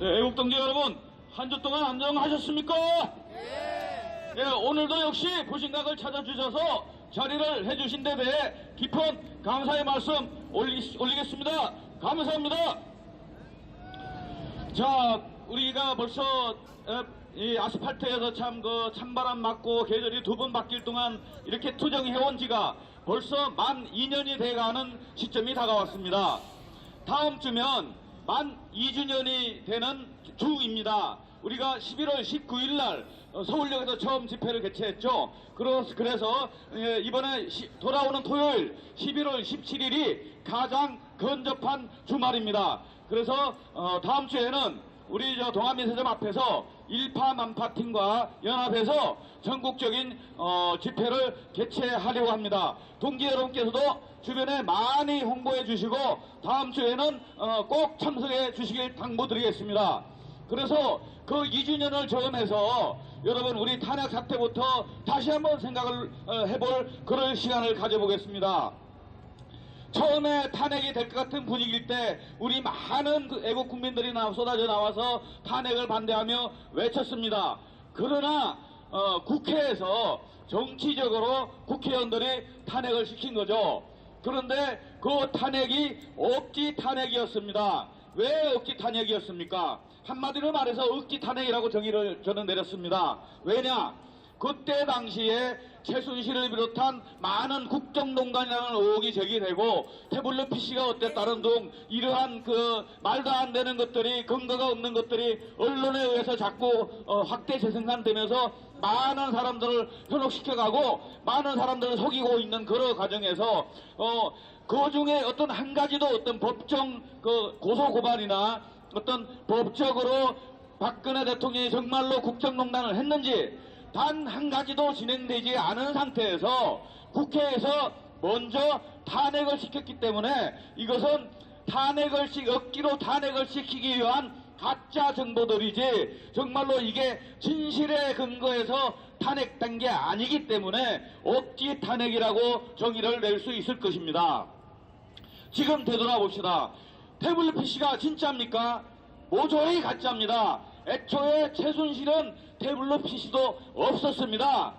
네, 애국동지 여러분, 한 주 동안 안녕하셨습니까? 네, 오늘도 역시 보신각을 찾아주셔서 자리를 해주신 데 대해 깊은 감사의 말씀 올리겠습니다. 감사합니다. 자, 우리가 벌써 이 아스팔트에서 참 찬바람 맞고 계절이 두 번 바뀔 동안 이렇게 투정해온 지가 벌써 만 2년이 돼가는 시점이 다가왔습니다. 다음 주면 만 2주년이 되는 주입니다. 우리가 11월 19일 날 서울역에서 처음 집회를 개최했죠. 그래서 이번에 돌아오는 토요일 11월 17일이 가장 근접한 주말입니다. 그래서 다음 주에는 우리 동아민세점 앞에서 일파만파팀과 연합해서 전국적인 집회를 개최하려고 합니다. 동기 여러분께서도 주변에 많이 홍보해 주시고 다음 주에는 꼭 참석해 주시길 당부드리겠습니다. 그래서 그 2주년을 저음해서 여러분 우리 탄핵 사태부터 다시 한번 생각을 해볼 그런 시간을 가져보겠습니다. 처음에 탄핵이 될 것 같은 분위기일 때 우리 많은 애국 국민들이 쏟아져 나와서 탄핵을 반대하며 외쳤습니다. 그러나 국회에서 정치적으로 국회의원들이 탄핵을 시킨 거죠. 그런데 그 탄핵이 억지 탄핵이었습니다. 왜 억지 탄핵이었습니까? 한마디로 말해서 억지 탄핵이라고 정의를 저는 내렸습니다. 왜냐? 그때 당시에 최순실을 비롯한 많은 국정농단이라는 의혹이 제기되고 태블릿 PC가 어땠다는 등 이러한 말도 안 되는 것들이 근거가 없는 것들이 언론에 의해서 자꾸 확대 재생산되면서 많은 사람들을 현혹시켜가고 많은 사람들을 속이고 있는 그런 과정에서 그 중에 어떤 한 가지도 어떤 법정 고소고발이나 어떤 법적으로 박근혜 대통령이 정말로 국정농단을 했는지 단 한 가지도 진행되지 않은 상태에서 국회에서 먼저 탄핵을 시켰기 때문에 이것은 억지로 탄핵을 시키기 위한 가짜 정보들이지 정말로 이게 진실에 근거해서 탄핵된 게 아니기 때문에 억지 탄핵이라고 정의를 낼 수 있을 것입니다. 지금 되돌아봅시다. 태블릿 PC가 진짜입니까? 모조리 가짜입니다. 애초에 최순실은 태블릿 PC도 없었습니다.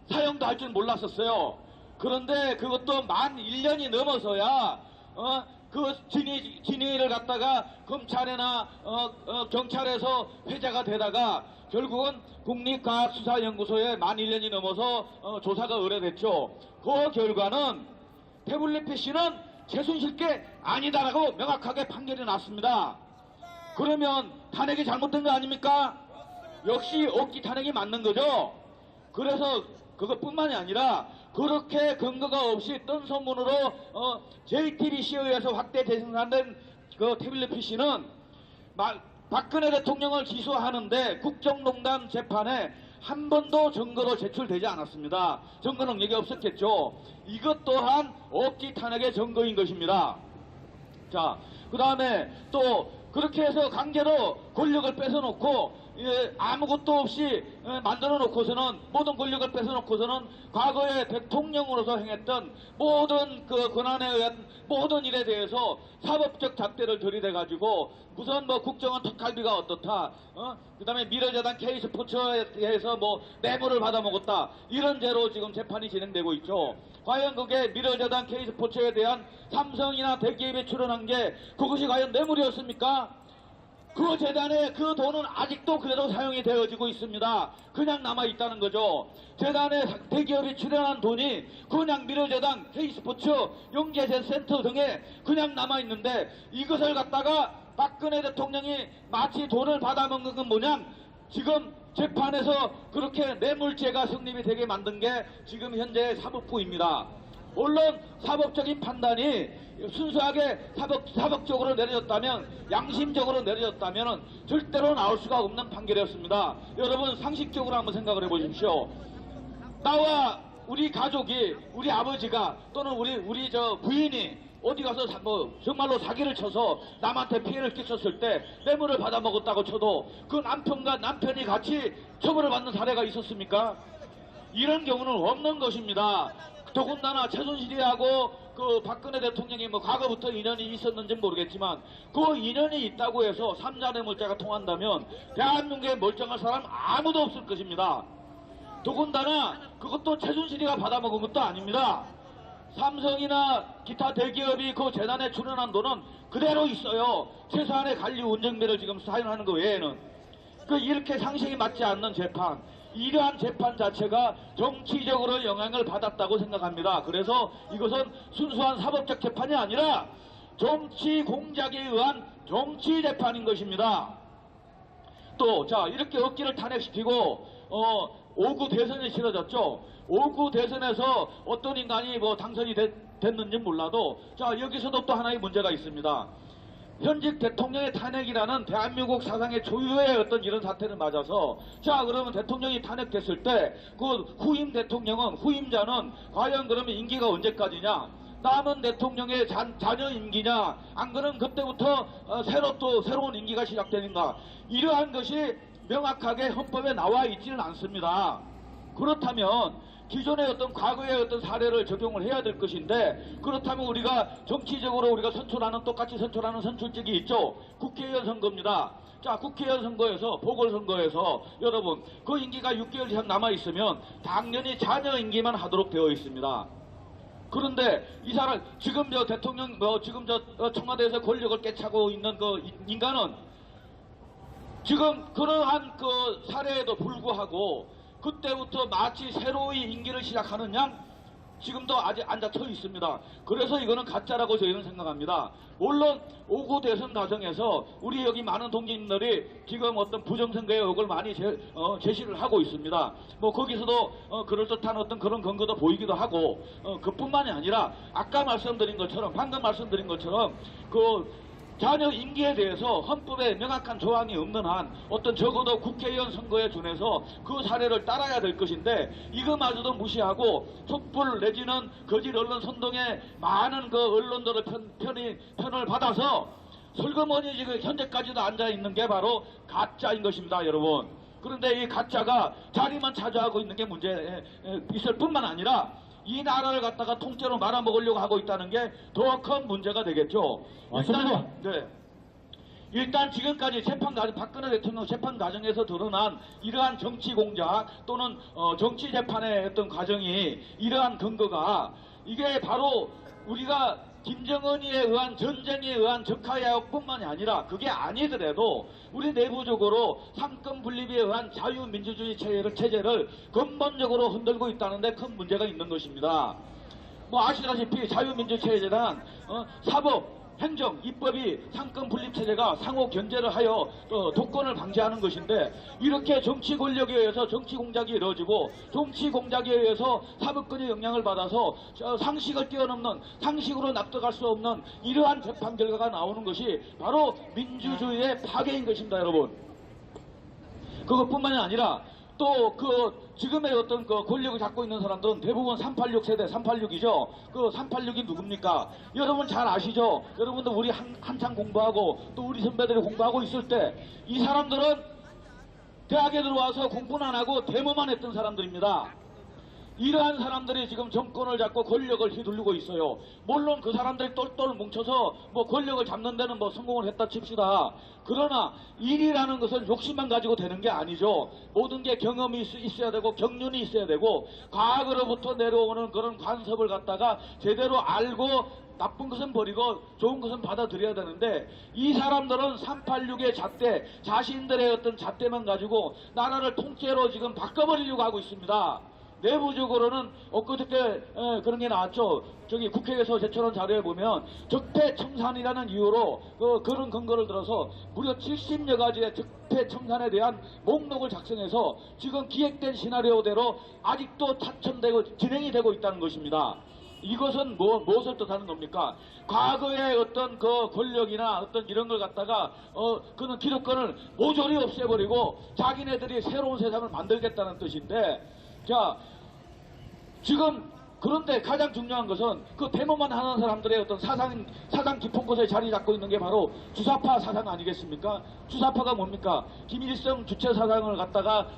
사용도 할 줄 몰랐었어요. 그런데 그것도 만 1년이 넘어서야 그 진위를 갖다가 검찰이나 경찰에서 회자가 되다가 결국은 국립과학수사연구소에 만 1년이 넘어서 조사가 의뢰됐죠. 그 결과는 태블릿 PC는 최순실께 아니다라고 명확하게 판결이 났습니다. 그러면 탄핵이 잘못된 거 아닙니까? 역시 억지 탄핵이 맞는 거죠. 그래서 그것뿐만이 아니라 그렇게 근거가 없이 뜬 소문으로 JTBC에 의해서 확대 재생산된 그 태블릿 PC는 박근혜 대통령을 기소하는데 국정농단 재판에 한 번도 증거로 제출되지 않았습니다. 증거 능력이 없었겠죠. 이것 또한 억지 탄핵의 증거인 것입니다. 자, 그 다음에 또 그렇게 해서 강제로 권력을 뺏어놓고 아무것도 없이 만들어 놓고서는 모든 권력을 뺏어놓고서는 과거에 대통령으로서 행했던 모든 그 권한에 의한 모든 일에 대해서 사법적 잣대를 들이대가지고 무슨 국정원 특활비가 어떻다, 그 다음에 미래재단 K스포츠에 대해서 뇌물을 받아먹었다 이런 죄로 지금 재판이 진행되고 있죠. 과연 그게 미래재단 K스포츠에 대한 삼성이나 대기업에 출연한 게 그것이 과연 뇌물이었습니까? 그 재단에 그 돈은 아직도 그래도 사용이 되어지고 있습니다. 그냥 남아있다는 거죠. 재단에 대기업이 출연한 돈이 그냥 미래재단, K스포츠, 영재센터 등에 그냥 남아있는데 이것을 갖다가 박근혜 대통령이 마치 돈을 받아먹는 것 모양 지금 재판에서 그렇게 뇌물죄가 성립이 되게 만든 게 지금 현재 사법부입니다. 물론 사법적인 판단이 순수하게 사법적으로 내려졌다면, 양심적으로 내려졌다면 절대로 나올 수가 없는 판결이었습니다. 여러분 상식적으로 한번 생각을 해보십시오. 나와 우리 가족이, 우리 아버지가 또는 우리 부인이 어디 가서 정말로 사기를 쳐서 남한테 피해를 끼쳤을 때 뇌물을 받아먹었다고 쳐도 그 남편과 남편이 같이 처벌을 받는 사례가 있었습니까? 이런 경우는 없는 것입니다. 더군다나 최순실이하고 그 박근혜 대통령이 뭐 과거부터 인연이 있었는지 모르겠지만 그 인연이 있다고 해서 삼자의 물자가 통한다면 대한민국에 멀쩡한 사람 아무도 없을 것입니다. 더군다나 그것도 최순실이가 받아먹은 것도 아닙니다. 삼성이나 기타 대기업이 그 재단에 출연한 돈은 그대로 있어요. 최소한의 관리 운영비를 지금 사용하는 것 외에는. 이렇게 상식이 맞지 않는 재판, 이러한 재판 자체가 정치적으로 영향을 받았다고 생각합니다. 그래서 이것은 순수한 사법적 재판이 아니라 정치 공작에 의한 정치 재판인 것입니다. 또 자 이렇게 업기를 탄핵시키고 5구 대선이 치러졌죠. 5구 대선에서 어떤 인간이 뭐 당선이 됐는지 몰라도 자 여기서도 또 하나의 문제가 있습니다. 현직 대통령의 탄핵이라는 대한민국 사상의 초유의 어떤 이런 사태를 맞아서 자 그러면 대통령이 탄핵됐을 때 그 후임 대통령은 후임자는 과연 그러면 임기가 언제까지냐, 남은 대통령의 자녀 임기냐, 안 그러면 그때부터 새로운 임기가 시작되는가, 이러한 것이 명확하게 헌법에 나와 있지는 않습니다. 그렇다면 기존의 어떤 과거의 어떤 사례를 적용을 해야 될 것인데, 그렇다면 우리가 정치적으로 우리가 선출하는, 똑같이 선출하는 선출직이 있죠. 국회의원 선거입니다. 자, 국회의원 선거에서, 보궐선거에서 여러분 그 임기가 6개월 이상 남아있으면 당연히 자녀 임기만 하도록 되어 있습니다. 그런데 이 사람 지금 저 대통령 지금 저 청와대에서 권력을 깨차고 있는 그 인간은 지금 그러한 그 사례에도 불구하고 그때부터 마치 새로이 임기를 시작하는 양 지금도 아직 앉아서 있습니다. 그래서 이거는 가짜라고 저희는 생각합니다. 물론 5구 대선 과정에서 우리 여기 많은 동지님들이 지금 어떤 부정선거의 의혹을 많이 제시를 하고 있습니다. 뭐 거기서도 그럴듯한 어떤 그런 근거도 보이기도 하고 그뿐만이 아니라 아까 말씀드린 것처럼, 방금 말씀드린 것처럼 그 자녀 임기에 대해서 헌법에 명확한 조항이 없는 한 어떤 적어도 국회의원 선거에 준해서 그 사례를 따라야 될 것인데 이거마저도 무시하고 촛불 내지는 거짓 언론 선동에 많은 그 언론들의 편을 받아서 설거머니 지금 현재까지도 앉아있는 게 바로 가짜인 것입니다, 여러분. 그런데 이 가짜가 자리만 차지하고 있는 게 문제 있을 뿐만 아니라 이 나라를 갖다가 통째로 말아먹으려고 하고 있다는 게 더 큰 문제가 되겠죠. 일단 지금까지 재판 과정, 박근혜 대통령 재판 과정에서 드러난 이러한 정치 공작 또는 정치 재판의 어떤 과정이, 이러한 근거가 이게 바로 우리가 김정은이에 의한 전쟁에 의한 적하야욕뿐만이 아니라 그게 아니더라도 우리 내부적으로 상권 분립에 의한 자유민주주의 체제를 근본적으로 흔들고 있다는 데 큰 문제가 있는 것입니다. 뭐 아시다시피 자유민주 체제란 사법, 행정, 입법이 상권 분립 체제가 상호 견제를 하여 독권을 방지하는 것인데, 이렇게 정치 권력에 의해서 정치 공작이 이루어지고 정치 공작에 의해서 사법권의 영향을 받아서 상식을 뛰어넘는, 상식으로 납득할 수 없는 이러한 재판 결과가 나오는 것이 바로 민주주의의 파괴인 것입니다, 여러분. 그것뿐만이 아니라 또 지금의 어떤 그 권력을 잡고 있는 사람들은 대부분 386 세대, 386이죠. 그 386이 누굽니까? 여러분 잘 아시죠? 여러분들 우리 한창 공부하고 또 우리 선배들이 공부하고 있을 때 이 사람들은 대학에 들어와서 공부는 안 하고 데모만 했던 사람들입니다. 이러한 사람들이 지금 정권을 잡고 권력을 휘둘리고 있어요. 물론 그 사람들이 똘똘 뭉쳐서 뭐 권력을 잡는 데는 뭐 성공을 했다 칩시다. 그러나 일이라는 것은 욕심만 가지고 되는 게 아니죠. 모든 게 경험이 있어야 되고 경륜이 있어야 되고 과거로부터 내려오는 그런 관습을 갖다가 제대로 알고 나쁜 것은 버리고 좋은 것은 받아들여야 되는데, 이 사람들은 386의 잣대, 자신들의 어떤 잣대만 가지고 나라를 통째로 지금 바꿔버리려고 하고 있습니다. 내부적으로는 엊그저께 그런 게 나왔죠. 저기 국회에서 제출한 자료에 보면 적폐청산이라는 이유로 그런 근거를 들어서 무려 70여 가지의 적폐청산에 대한 목록을 작성해서 지금 기획된 시나리오대로 아직도 타천되고 진행이 되고 있다는 것입니다. 이것은 무엇을 뜻하는 겁니까? 과거의 어떤 그 권력이나 어떤 이런 걸 갖다가 그런 기득권을 모조리 없애버리고 자기네들이 새로운 세상을 만들겠다는 뜻인데, 자, 지금 그런데 가장 중요한 것은 그 데모만 하는 사람들의 어떤 사상 깊은 곳에 자리 잡고 있는 게 바로 주사파 사상 아니겠습니까? 주사파가 뭡니까? 김일성 주체 사상을 갖다가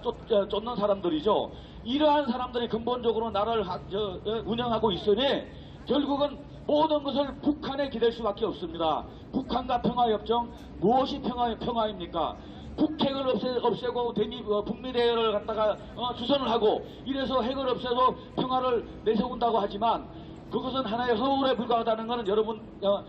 쫓는 사람들이죠. 이러한 사람들이 근본적으로 나라를 운영하고 있으니 결국은 모든 것을 북한에 기댈 수밖에 없습니다. 북한과 평화협정, 무엇이 평화입니까? 북핵을 없애고 북미 대열을 갖다가 주선을 하고 이래서 핵을 없애서 평화를 내세운다고 하지만 그것은 하나의 허울에 불과하다는 것은 여러분,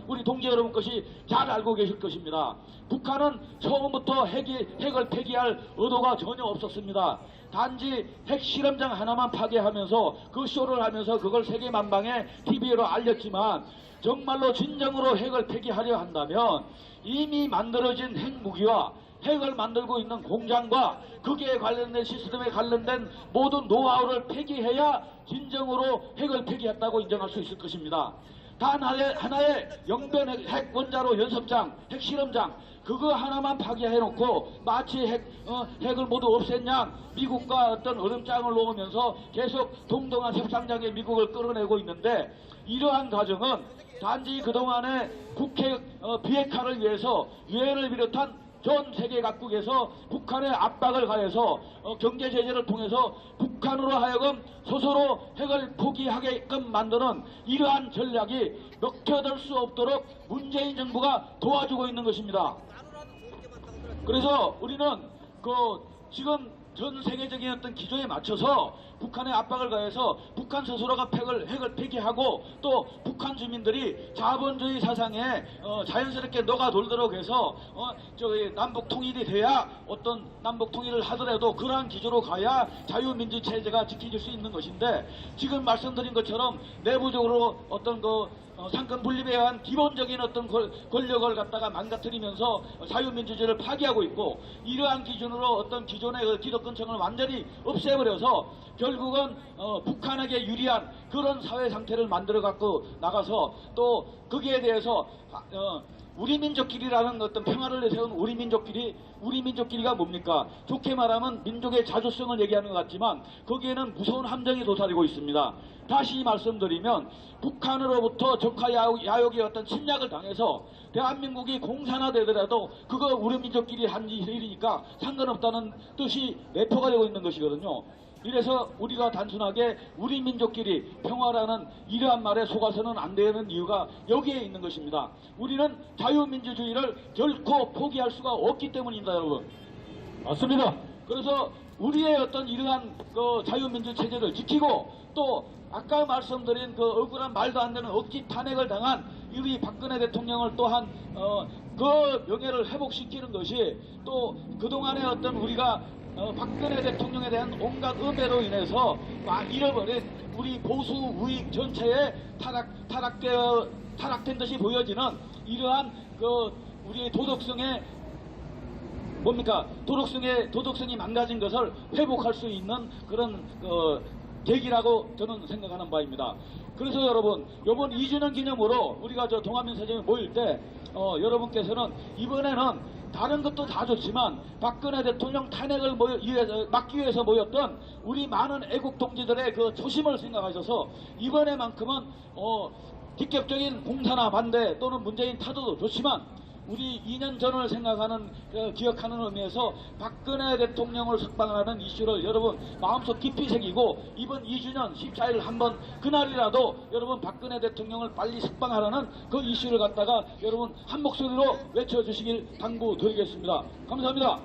우리 동지 여러분 것이 잘 알고 계실 것입니다. 북한은 처음부터 핵을 폐기할 의도가 전혀 없었습니다. 단지 핵 실험장 하나만 파괴하면서 그 쇼를 하면서 그걸 세계 만방에 TV로 알렸지만 정말로 진정으로 핵을 폐기하려 한다면 이미 만들어진 핵무기와 핵을 만들고 있는 공장과 거기에 관련된 시스템에 관련된 모든 노하우를 폐기해야 진정으로 핵을 폐기했다고 인정할 수 있을 것입니다. 단 하나의 영변 핵 원자로 연습장, 핵 실험장 그거 하나만 파괴해놓고 마치 핵을 모두 없앴냐 미국과 어떤 얼음장을 놓으면서 계속 동등한 협상장에 미국을 끌어내고 있는데 이러한 과정은 단지 그동안의 북핵 비핵화를 위해서 유엔을 비롯한 전 세계 각국에서 북한에 압박을 가해서 경제 제재를 통해서 북한으로 하여금 스스로 핵을 포기하게끔 만드는 이러한 전략이 먹혀들 수 없도록 문재인 정부가 도와주고 있는 것입니다. 그래서 우리는 지금 전 세계적인 어떤 기조에 맞춰서 북한에 압박을 가해서 북한 스스로가 핵을 폐기하고 또 북한 주민들이 자본주의 사상에 자연스럽게 녹아돌도록 해서 남북 통일이 돼야 어떤 남북 통일을 하더라도 그러한 기조로 가야 자유민주 체제가 지켜질 수 있는 것인데 지금 말씀드린 것처럼 내부적으로 어떤 상권 분립에 의한 기본적인 어떤 권력을 갖다가 망가뜨리면서 자유민주주의를 파괴하고 있고 이러한 기준으로 어떤 기존의 기득권층을 완전히 없애버려서 결국은 북한에게 유리한 그런 사회 상태를 만들어 갖고 나가서 또 거기에 대해서 우리 민족끼리라는 어떤 평화를 내세운 우리 민족끼리가 뭡니까? 좋게 말하면 민족의 자주성을 얘기하는 것 같지만 거기에는 무서운 함정이 도사리고 있습니다. 다시 말씀드리면 북한으로부터 적화 야욕의 어떤 침략을 당해서 대한민국이 공산화되더라도 그거 우리 민족끼리 한 일이니까 상관없다는 뜻이 내포가 되고 있는 것이거든요. 이래서 우리가 단순하게 우리 민족끼리 평화라는 이러한 말에 속아서는 안 되는 이유가 여기에 있는 것입니다. 우리는 자유민주주의를 결코 포기할 수가 없기 때문입니다, 여러분. 맞습니다. 그래서 우리의 어떤 이러한 자유민주 체제를 지키고 또 아까 말씀드린 억울한 말도 안 되는 억지 탄핵을 당한 우리 박근혜 대통령을 또한 그 명예를 회복시키는 것이 또 그동안의 어떤 우리가 박근혜 대통령에 대한 온갖 음해로 인해서 잃어버린 우리 보수 우익 전체에 타락된 듯이 보여지는 이러한 우리의 도덕성의 도덕성이 망가진 것을 회복할 수 있는 그런 계기라고 저는 생각하는 바입니다. 그래서 여러분, 이번 2주년 기념으로 우리가 동아민사점에 모일 때 여러분께서는 이번에는 다른 것도 다 좋지만 박근혜 대통령 탄핵을 막기 위해서 모였던 우리 많은 애국 동지들의 그 초심을 생각하셔서 이번에만큼은 직접적인 공산화 반대 또는 문재인 타도도 좋지만 우리 2년 전을 생각하는 기억하는 의미에서 박근혜 대통령을 석방하는 이슈를 여러분 마음속 깊이 새기고 이번 2주년 14일 한번 그날이라도 여러분 박근혜 대통령을 빨리 석방하라는 그 이슈를 갖다가 여러분 한 목소리로 외쳐주시길 당부드리겠습니다. 감사합니다.